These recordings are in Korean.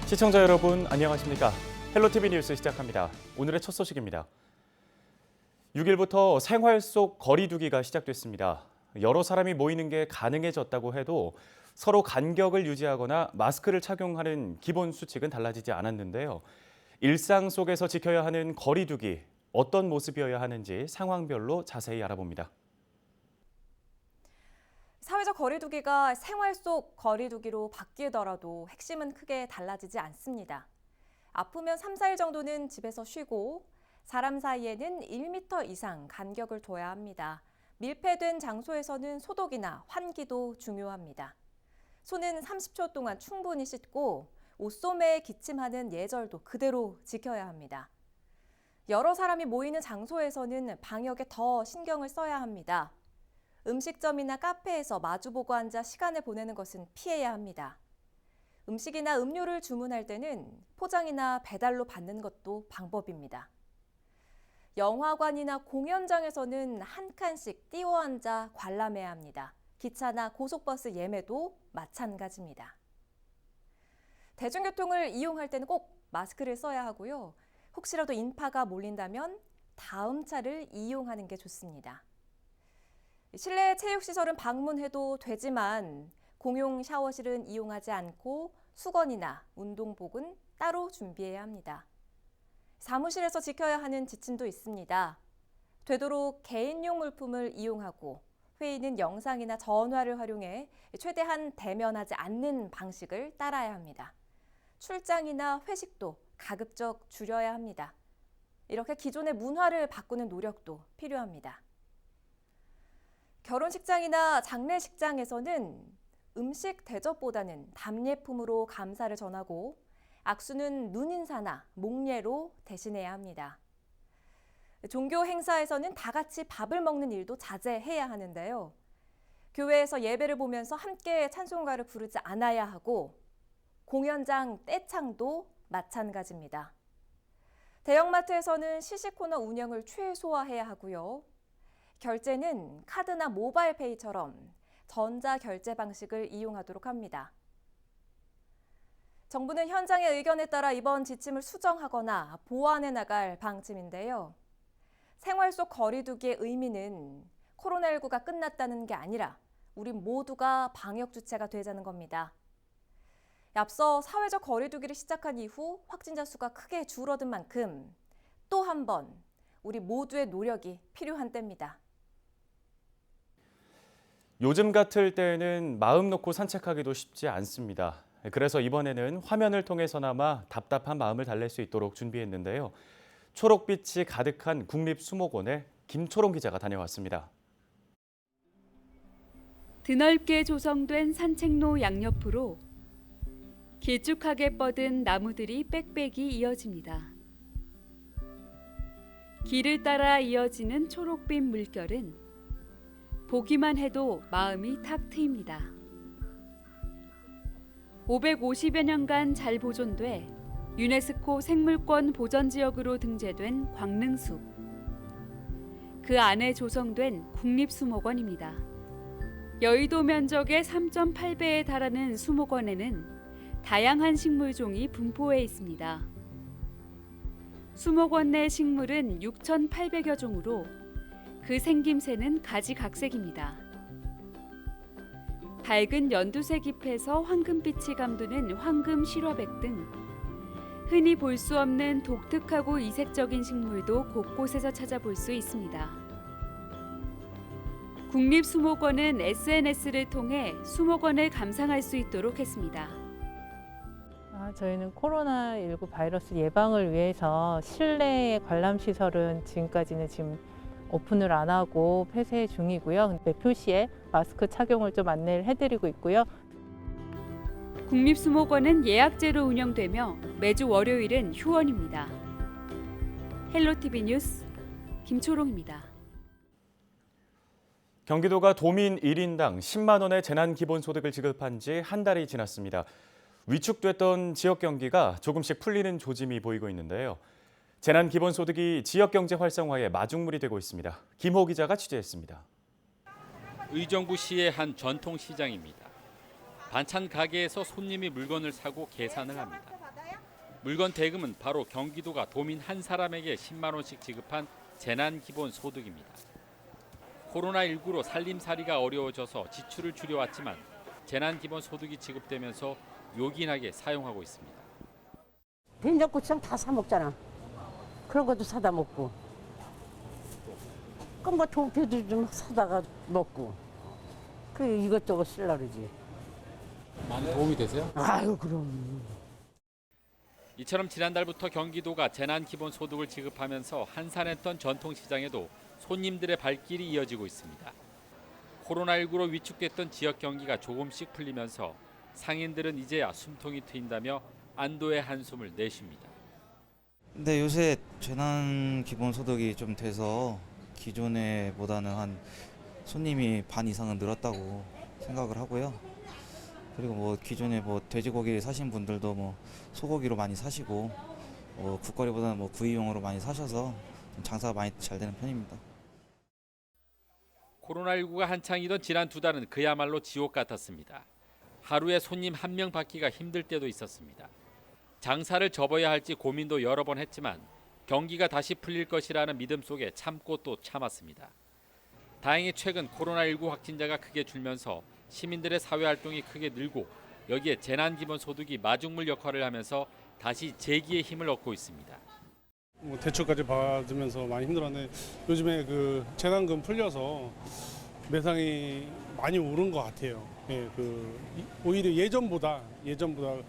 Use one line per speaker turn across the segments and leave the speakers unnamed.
시청자 여러분 안녕하십니까? 헬로티비 뉴스 시작합니다. 오늘의 첫 소식입니다. 6일부터 생활 속 거리 두기가 시작됐습니다. 여러 사람이 모이는 게 가능해졌다고 해도 서로 간격을 유지하거나 마스크를 착용하는 기본 수칙은 달라지지 않았는데요. 일상 속에서 지켜야 하는 거리 두기, 어떤 모습이어야 하는지 상황별로 자세히 알아봅니다.
사회적 거리두기가 생활 속 거리두기로 바뀌더라도 핵심은 크게 달라지지 않습니다. 아프면 3, 4일 정도는 집에서 쉬고 사람 사이에는 1m 이상 간격을 둬야 합니다. 밀폐된 장소에서는 소독이나 환기도 중요합니다. 손은 30초 동안 충분히 씻고 옷소매에 기침하는 예절도 그대로 지켜야 합니다. 여러 사람이 모이는 장소에서는 방역에 더 신경을 써야 합니다. 음식점이나 카페에서 마주보고 앉아 시간을 보내는 것은 피해야 합니다. 음식이나 음료를 주문할 때는 포장이나 배달로 받는 것도 방법입니다. 영화관이나 공연장에서는 한 칸씩 띄워 앉아 관람해야 합니다. 기차나 고속버스 예매도 마찬가지입니다. 대중교통을 이용할 때는 꼭 마스크를 써야 하고요. 혹시라도 인파가 몰린다면 다음 차를 이용하는 게 좋습니다. 실내 체육시설은 방문해도 되지만 공용 샤워실은 이용하지 않고 수건이나 운동복은 따로 준비해야 합니다. 사무실에서 지켜야 하는 지침도 있습니다. 되도록 개인용 물품을 이용하고 회의는 영상이나 전화를 활용해 최대한 대면하지 않는 방식을 따라야 합니다. 출장이나 회식도 가급적 줄여야 합니다. 이렇게 기존의 문화를 바꾸는 노력도 필요합니다. 결혼식장이나 장례식장에서는 음식 대접보다는 답례품으로 감사를 전하고 악수는 눈인사나 목례로 대신해야 합니다. 종교 행사에서는 다 같이 밥을 먹는 일도 자제해야 하는데요. 교회에서 예배를 보면서 함께 찬송가를 부르지 않아야 하고 공연장 떼창도 마찬가지입니다. 대형마트에서는 시식 코너 운영을 최소화해야 하고요. 결제는 카드나 모바일페이처럼 전자결제 방식을 이용하도록 합니다. 정부는 현장의 의견에 따라 이번 지침을 수정하거나 보완해 나갈 방침인데요. 생활 속 거리두기의 의미는 코로나19가 끝났다는 게 아니라 우리 모두가 방역 주체가 되자는 겁니다. 앞서 사회적 거리두기를 시작한 이후 확진자 수가 크게 줄어든 만큼 또 한 번 우리 모두의 노력이 필요한 때입니다.
요즘 같을 때에는 마음 놓고 산책하기도 쉽지 않습니다. 그래서 이번에는 화면을 통해서나마 답답한 마음을 달랠 수 있도록 준비했는데요. 초록빛이 가득한 국립수목원에 김초롱 기자가 다녀왔습니다.
드넓게 조성된 산책로 양옆으로 길쭉하게 뻗은 나무들이 빽빽이 이어집니다. 길을 따라 이어지는 초록빛 물결은 보기만 해도 마음이 탁 트입니다. 550여 년간 잘 보존돼 유네스코 생물권 보전지역으로 등재된 광릉숲. 그 안에 조성된 국립수목원입니다. 여의도 면적의 3.8배에 달하는 수목원에는 다양한 식물종이 분포해 있습니다. 수목원 내 식물은 6,800여 종으로 그 생김새는 가지각색입니다. 밝은 연두색 잎에서 황금빛이 감도는 황금 실화백 등 흔히 볼 수 없는 독특하고 이색적인 식물도 곳곳에서 찾아볼 수 있습니다. 국립수목원은 SNS를 통해 수목원을 감상할 수 있도록 했습니다.
저희는 코로나19 바이러스 예방을 위해서 실내 관람시설은 지금까지는 오픈을 안 하고 폐쇄 중이고요. 표시에 마스크 착용을 좀 안내를 해드리고 있고요.
국립수목원은 예약제로 운영되며 매주 월요일은 휴원입니다. 헬로티비 뉴스 김초롱입니다.
경기도가 도민 1인당 10만 원의 재난기본소득을 지급한 지 한 달이 지났습니다. 위축됐던 지역 경기가 조금씩 풀리는 조짐이 보이고 있는데요. 재난기본소득이 지역경제 활성화에 마중물이 되고 있습니다. 김호 기자가 취재했습니다.
의정부시의 한 전통시장입니다. 반찬 가게에서 손님이 물건을 사고 계산을 합니다. 물건 대금은 바로 경기도가 도민 한 사람에게 10만 원씩 지급한 재난기본소득입니다. 코로나19로 살림살이가 어려워져서 지출을 줄여왔지만 재난기본소득이 지급되면서 요긴하게 사용하고 있습니다.
된장고추장 다 사 먹잖아. 그런 것도 사다 먹고. 그럼 뭐 동태도 좀 사다가 먹고. 그 이것저것 쓰려고 그러지.
많이 도움이 되세요?
아유 그럼.
이처럼 지난달부터 경기도가 재난기본소득을 지급하면서 한산했던 전통시장에도 손님들의 발길이 이어지고 있습니다. 코로나19로 위축됐던 지역 경기가 조금씩 풀리면서 상인들은 이제야 숨통이 트인다며 안도의 한숨을 내쉽니다.
근데 요새 재난 기본소득이 좀 돼서 기존에보다는 한 손님이 반 이상은 늘었다고 생각을 하고요. 그리고 뭐 기존에 뭐 돼지고기 사신 분들도 뭐 소고기로 많이 사시고 국거리보다는 뭐 구이용으로 많이 사셔서 장사가 많이 잘 되는 편입니다.
코로나19가 한창이던 지난 2달은 그야말로 지옥 같았습니다. 하루에 손님 한 명 받기가 힘들 때도 있었습니다. 장사를 접어야 할지 고민도 여러 번 했지만 경기가 다시 풀릴 것이라는 믿음 속에 참고 또 참았습니다. 다행히 최근 코로나19 확진자가 크게 줄면서 시민들의 사회활동이 크게 늘고 여기에 재난기본소득이 마중물 역할을 하면서 다시 재기의 힘을 얻고 있습니다.
뭐 대출까지 받으면서 많이 힘들었는데 요즘에 그 재난금 풀려서 매상이 많이 오른 것 같아요. 예, 오히려 예전보다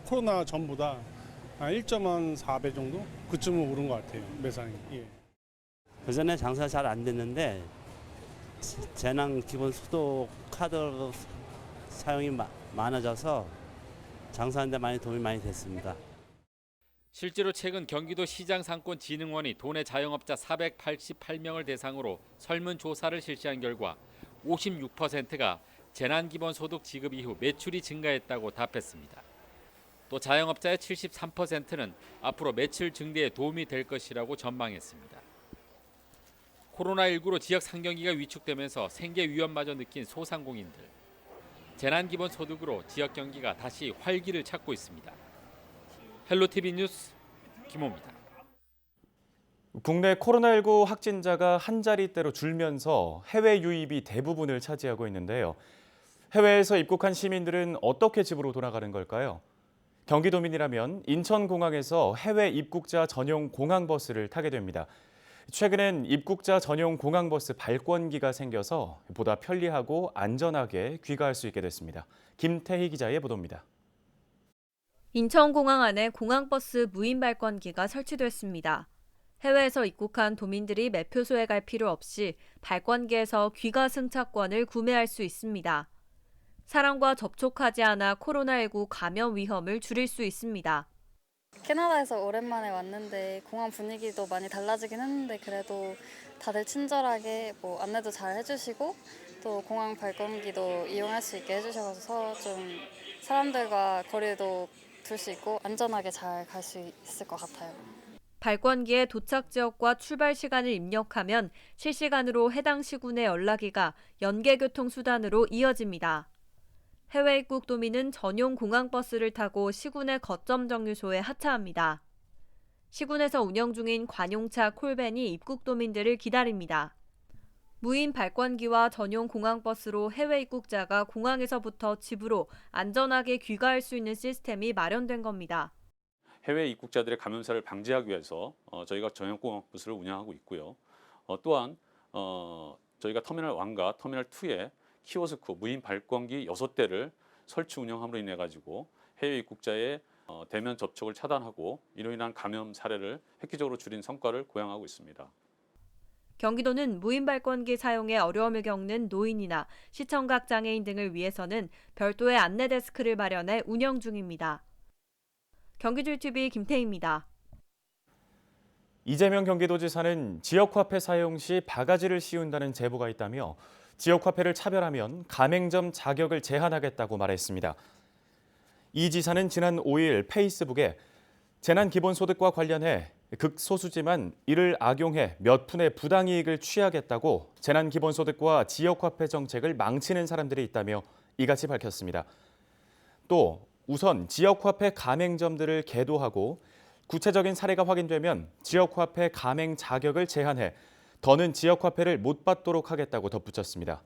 코로나 전보다 한 1.4배 정도 그쯤은 오른 것 같아요. 매상이. 예.
그전에 장사 잘 안 됐는데 재난기본소득 카드 사용이 많아져서 장사하는 데 많이 도움이 많이 됐습니다.
실제로 최근 경기도 시장상권진흥원이 도내 자영업자 488명을 대상으로 설문조사를 실시한 결과 56%가 재난기본소득 지급 이후 매출이 증가했다고 답했습니다. 또 자영업자의 73%는 앞으로 매출 증대에 도움이 될 것이라고 전망했습니다. 코로나19로 지역 상경기가 위축되면서 생계 위험마저 느낀 소상공인들. 재난기본소득으로 지역 경기가 다시 활기를 찾고 있습니다. 헬로티비 뉴스 김호입니다.
국내 코로나19 확진자가 한 자릿대로 줄면서 해외 유입이 대부분을 차지하고 있는데요. 해외에서 입국한 시민들은 어떻게 집으로 돌아가는 걸까요? 경기도민이라면 인천공항에서 해외 입국자 전용 공항버스를 타게 됩니다. 최근엔 입국자 전용 공항버스 발권기가 생겨서 보다 편리하고 안전하게 귀가할 수 있게 됐습니다. 김태희 기자의 보도입니다.
인천공항 안에 공항버스 무인 발권기가 설치됐습니다. 해외에서 입국한 도민들이 매표소에 갈 필요 없이 발권기에서 귀가 승차권을 구매할 수 있습니다. 사람과 접촉하지 않아 코로나19 감염 위험을 줄일 수 있습니다.
캐나다에서 오랜만에 왔는데 공항 분위기도 많이 달라지긴 했는데 그래도 다들 친절하게 안내도 잘 해주시고 또 공항 발권기도 이용할 수 있게 해주셔서 좀 사람들과 거리도 둘 수 있고 안전하게 잘 갈 수 있을 것 같아요.
발권기에 도착 지역과 출발 시간을 입력하면 실시간으로 해당 시군의 연락기가 연계교통수단으로 이어집니다. 해외 입국 도민은 전용 공항버스를 타고 시군의 거점 정류소에 하차합니다. 시군에서 운영 중인 관용차 콜밴이 입국 도민들을 기다립니다. 무인 발권기와 전용 공항버스로 해외 입국자가 공항에서부터 집으로 안전하게 귀가할 수 있는 시스템이 마련된 겁니다.
해외 입국자들의 감염사를 방지하기 위해서 저희가 전용 공항버스를 운영하고 있고요. 또한 저희가 터미널 1과 터미널 2에 키오스크 무인 발권기 6대를 설치 운영함으로 인해 가지고 해외 입국자의 대면 접촉을 차단하고 이로 인한 감염 사례를 획기적으로 줄인 성과를 고양하고 있습니다.
경기도는 무인 발권기 사용에 어려움을 겪는 노인이나 시청각 장애인 등을 위해서는 별도의 안내 데스크를 마련해 운영 중입니다. 경기줄TV 김태희입니다.
이재명 경기도지사는 지역화폐 사용 시 바가지를 씌운다는 제보가 있다며 지역화폐를 차별하면 가맹점 자격을 제한하겠다고 말했습니다. 이 지사는 지난 5일 페이스북에 재난기본소득과 관련해 극소수지만 이를 악용해 몇 푼의 부당이익을 취하겠다고 재난기본소득과 지역화폐 정책을 망치는 사람들이 있다며 이같이 밝혔습니다. 또 우선 지역화폐 가맹점들을 계도하고 구체적인 사례가 확인되면 지역화폐 가맹 자격을 제한해 더는 지역화폐를 못 받도록 하겠다고 덧붙였습니다.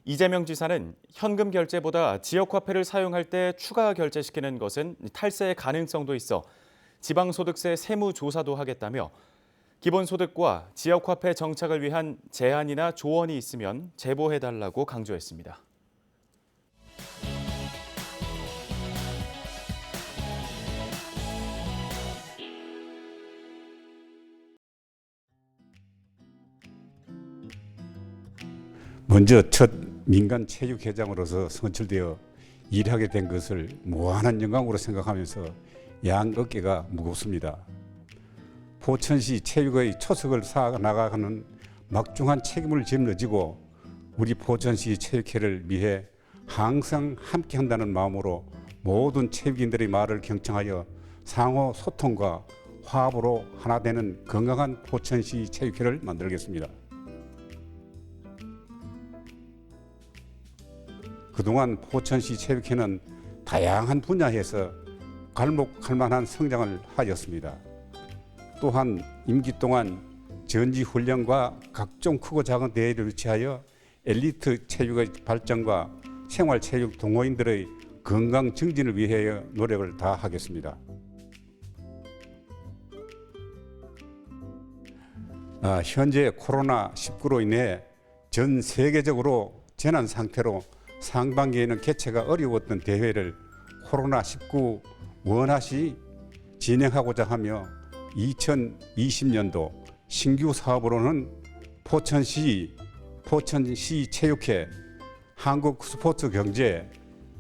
이재명 지사는 현금 결제보다 지역화폐를 사용할 때 추가 결제시키는 것은 탈세의 가능성도 있어 지방소득세 세무조사도 하겠다며 기본소득과 지역화폐 정착을 위한 제안이나 조언이 있으면 제보해달라고 강조했습니다.
먼저 첫 민간 체육회장으로서 선출되어 일하게 된 것을 무한한 영광으로 생각하면서 양 어깨가 무겁습니다. 포천시 체육의 초석을 쌓아 나가는 막중한 책임을 짊어지고 우리 포천시 체육회를 위해 항상 함께한다는 마음으로 모든 체육인들의 말을 경청하여 상호 소통과 화합으로 하나 되는 건강한 포천시 체육회를 만들겠습니다. 그동안 포천시 체육회는 다양한 분야에서 갈목할 만한 성장을 하였습니다. 또한 임기 동안 전지훈련과 각종 크고 작은 대회를 유치하여 엘리트 체육의 발전과 생활체육 동호인들의 건강 증진을 위하여 노력을 다하겠습니다. 현재 코로나19로 인해 전 세계적으로 재난 상태로 상반기에는 개최가 어려웠던 대회를 코로나19 원활히 진행하고자 하며 2020년도 신규 사업으로는 포천시 체육회, 한국스포츠경제,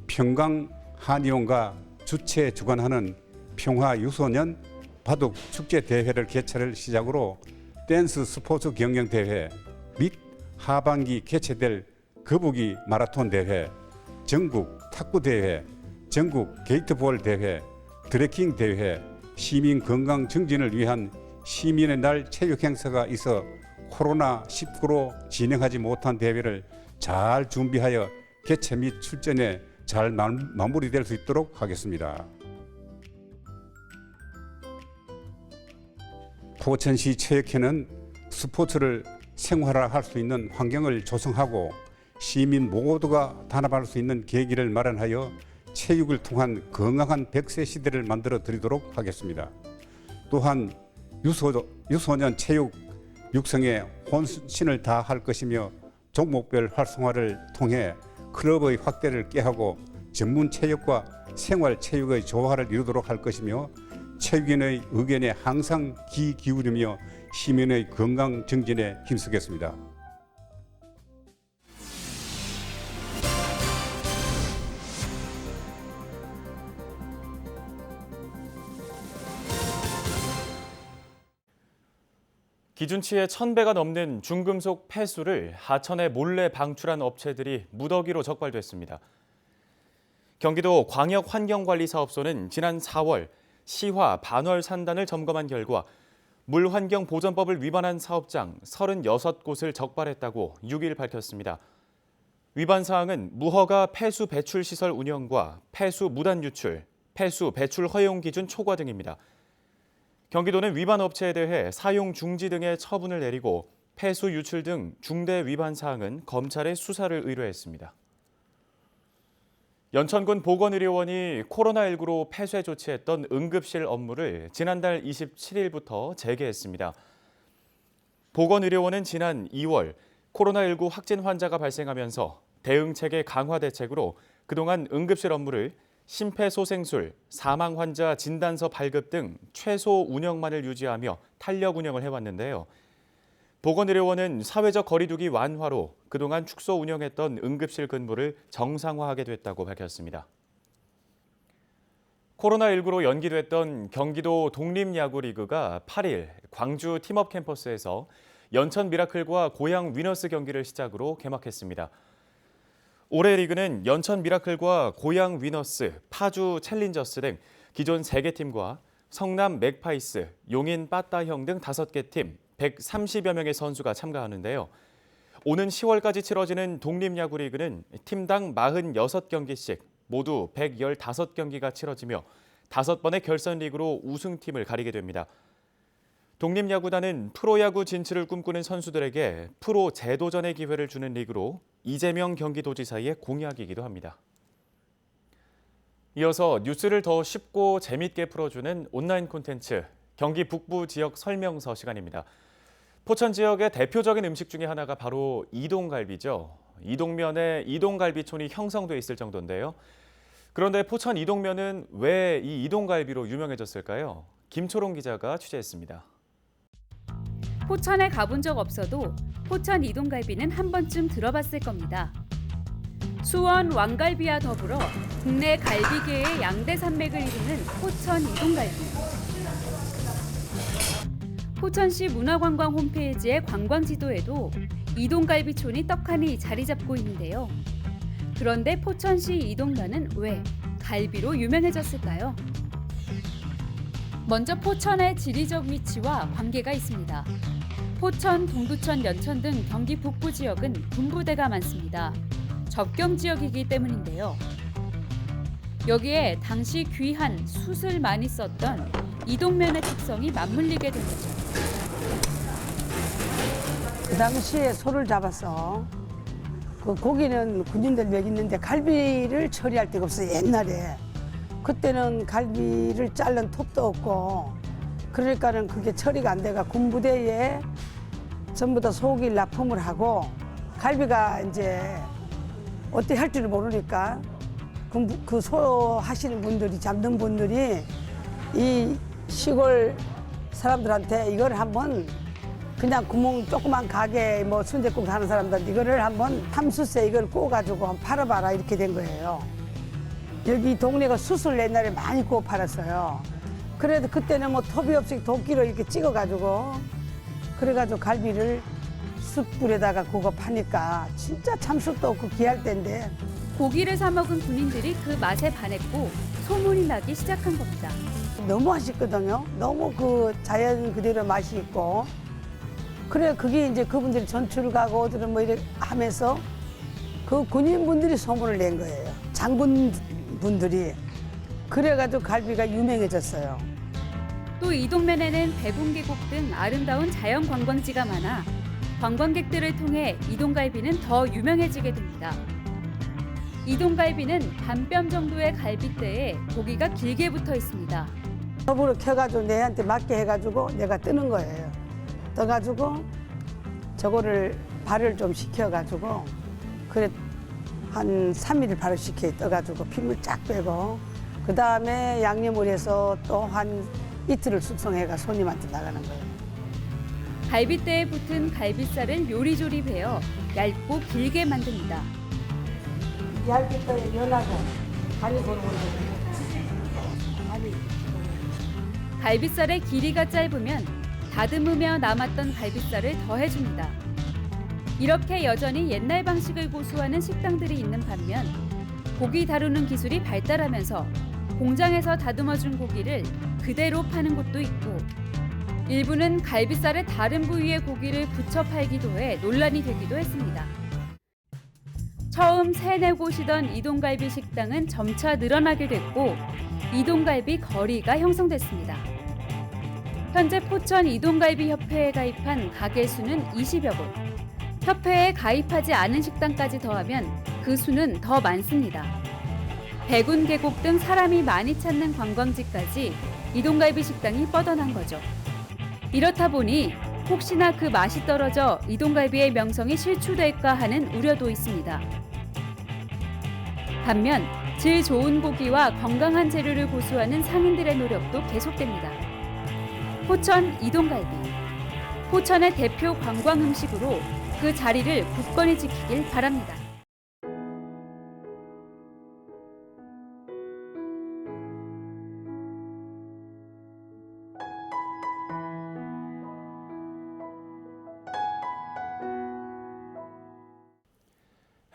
평강한의원과 주최 주관하는 평화유소년 바둑축제대회를 개최를 시작으로 댄스 스포츠 경영대회 및 하반기 개최될 거북이 마라톤 대회, 전국 탁구 대회, 전국 게이트볼 대회, 트레킹 대회, 시민 건강 증진을 위한 시민의 날 체육 행사가 있어 코로나19로 진행하지 못한 대회를 잘 준비하여 개최 및 출전에 잘 마무리될 수 있도록 하겠습니다. 포천시 체육회는 스포츠를 생활화할 수 있는 환경을 조성하고 시민 모두가 단합할 수 있는 계기를 마련하여 체육을 통한 건강한 100세 시대를 만들어 드리도록 하겠습니다. 또한 유소년 체육 육성에 혼신을 다할 것이며 종목별 활성화를 통해 클럽의 확대를 꾀하고 전문 체육과 생활 체육의 조화를 이루도록 할 것이며 체육인의 의견에 항상 귀 기울이며 시민의 건강 증진에 힘쓰겠습니다.
기준치의 1000배가 넘는 중금속 폐수를 하천에 몰래 방출한 업체들이 무더기로 적발됐습니다. 경기도 광역환경관리사업소는 지난 4월 시화 반월 산단을 점검한 결과 물환경보전법을 위반한 사업장 36곳을 적발했다고 6일 밝혔습니다. 위반 사항은 무허가 폐수 배출 시설 운영과 폐수 무단 유출, 폐수 배출 허용 기준 초과 등입니다. 경기도는 위반 업체에 대해 사용 중지 등의 처분을 내리고 폐수 유출 등 중대 위반 사항은 검찰에 수사를 의뢰했습니다. 연천군 보건의료원이 코로나19로 폐쇄 조치했던 응급실 업무를 지난달 27일부터 재개했습니다. 보건의료원은 지난 2월 코로나19 확진 환자가 발생하면서 대응체계 강화 대책으로 그동안 응급실 업무를 심폐소생술, 사망 환자 진단서 발급 등 최소 운영만을 유지하며 탄력 운영을 해왔는데요. 보건의료원은 사회적 거리두기 완화로 그동안 축소 운영했던 응급실 근무를 정상화하게 됐다고 밝혔습니다. 코로나19로 연기됐던 경기도 독립야구리그가 8일 광주 팀업 캠퍼스에서 연천 미라클과 고양 위너스 경기를 시작으로 개막했습니다. 올해 리그는 연천 미라클과 고양 위너스, 파주 챌린저스 등 기존 3개 팀과 성남 맥파이스, 용인 빠따형 등 5개 팀 130여 명의 선수가 참가하는데요. 오는 10월까지 치러지는 독립야구리그는 팀당 46경기씩 모두 115경기가 치러지며 5번의 결선 리그로 우승팀을 가리게 됩니다. 독립야구단은 프로야구 진출을 꿈꾸는 선수들에게 프로 재도전의 기회를 주는 리그로 이재명 경기도지사의 공약이기도 합니다. 이어서 뉴스를 더 쉽고 재밌게 풀어주는 온라인 콘텐츠 경기 북부 지역 설명서 시간입니다. 포천 지역의 대표적인 음식 중에 하나가 바로 이동갈비죠. 이동면에 이동갈비촌이 형성돼 있을 정도인데요. 그런데 포천 이동면은 왜 이 이동갈비로 유명해졌을까요? 김초롱 기자가 취재했습니다.
포천에 가본 적 없어도 포천 이동갈비는 한 번쯤 들어봤을 겁니다. 수원 왕갈비와 더불어 국내 갈비계의 양대 산맥을 이루는 포천 이동갈비. 포천시 문화관광 홈페이지의 관광지도에도 이동갈비촌이 떡하니 자리 잡고 있는데요. 그런데 포천시 이동면은 왜 갈비로 유명해졌을까요? 먼저 포천의 지리적 위치와 관계가 있습니다. 포천, 동두천, 연천 등 경기 북부 지역은 군부대가 많습니다. 접경 지역이기 때문인데요. 여기에 당시 귀한 숯을 많이 썼던 이동면의 특성이 맞물리게 된 거죠.
그 당시에 소를 잡아서 그 고기는 군인들 먹이는데 갈비를 처리할 데가 없어요. 옛날에 그때는 갈비를 자른 톱도 없고 그러니까는 그게 처리가 안 돼가 군부대에 전부 다 소고기 납품을 하고 갈비가 이제 어떻게 할 줄을 모르니까 그 소 하시는 분들이 잡는 분들이 이 시골 사람들한테 이걸 한번 그냥 구멍 조그만 가게 뭐 순댓국 하는 사람들한테 이거를 한번 탐수세 이걸 구워가지고 한번 팔아봐라 이렇게 된 거예요. 여기 동네가 숯을 옛날에 많이 구워 팔았어요. 그래도 그때는 뭐 톱이 없이 도끼로 이렇게 찍어가지고 그래가지고 갈비를 숯불에다가 구워 파니까 진짜 참숯도 없고 귀할 때인데
고기를 사 먹은 군인들이 그 맛에 반했고 소문이 나기 시작한 겁니다.
너무 맛있거든요. 너무 그 자연 그대로 맛이 있고 그래 그게 이제 그분들이 전출 가고 어들은 뭐 이렇게 하면서 그 군인분들이 소문을 낸 거예요. 장군분들이. 그래가지고 갈비가 유명해졌어요.
또 이동면에는 백운계곡 등 아름다운 자연 관광지가 많아 관광객들을 통해 이동갈비는 더 유명해지게 됩니다. 이동갈비는 반뼘 정도의 갈비대에 고기가 길게 붙어 있습니다.
톱으로 켜가지고 내한테 맞게 해가지고 내가 뜨는 거예요. 떠가지고 저거를 발을 좀 식혀가지고 그래 한 3일 발을 식혀 떠가지고 핏물 쫙 빼고 그 다음에 양념을 해서 또 한 이틀을 숙성해가 손님한테 나가는 거예요.
갈비대에 붙은 갈비살을 요리조리 베어 얇고 길게 만듭니다.
얇게 연하고 간이 고르고
갈비살의 길이가 짧으면 다듬으며 남았던 갈비살을 더해줍니다. 이렇게 여전히 옛날 방식을 고수하는 식당들이 있는 반면 고기 다루는 기술이 발달하면서 공장에서 다듬어준 고기를 그대로 파는 곳도 있고 일부는 갈비살의 다른 부위의 고기를 붙여 팔기도 해 논란이 되기도 했습니다. 처음 3-4곳이던 이동갈비 식당은 점차 늘어나게 됐고 이동갈비 거리가 형성됐습니다. 현재 포천 이동갈비 협회에 가입한 가게 수는 20여 곳. 협회에 가입하지 않은 식당까지 더하면 그 수는 더 많습니다. 백운계곡 등 사람이 많이 찾는 관광지까지 이동갈비 식당이 뻗어난 거죠. 이렇다 보니 혹시나 그 맛이 떨어져 이동갈비의 명성이 실추될까 하는 우려도 있습니다. 반면 질 좋은 고기와 건강한 재료를 고수하는 상인들의 노력도 계속됩니다. 포천 이동갈비. 포천의 대표 관광 음식으로 그 자리를 굳건히 지키길 바랍니다.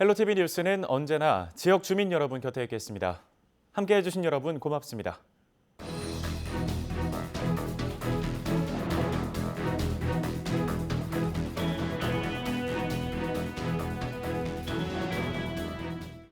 헬로티비 뉴스는 언제나 지역 주민 여러분 곁에 있겠습니다. 함께해 주신 여러분 고맙습니다.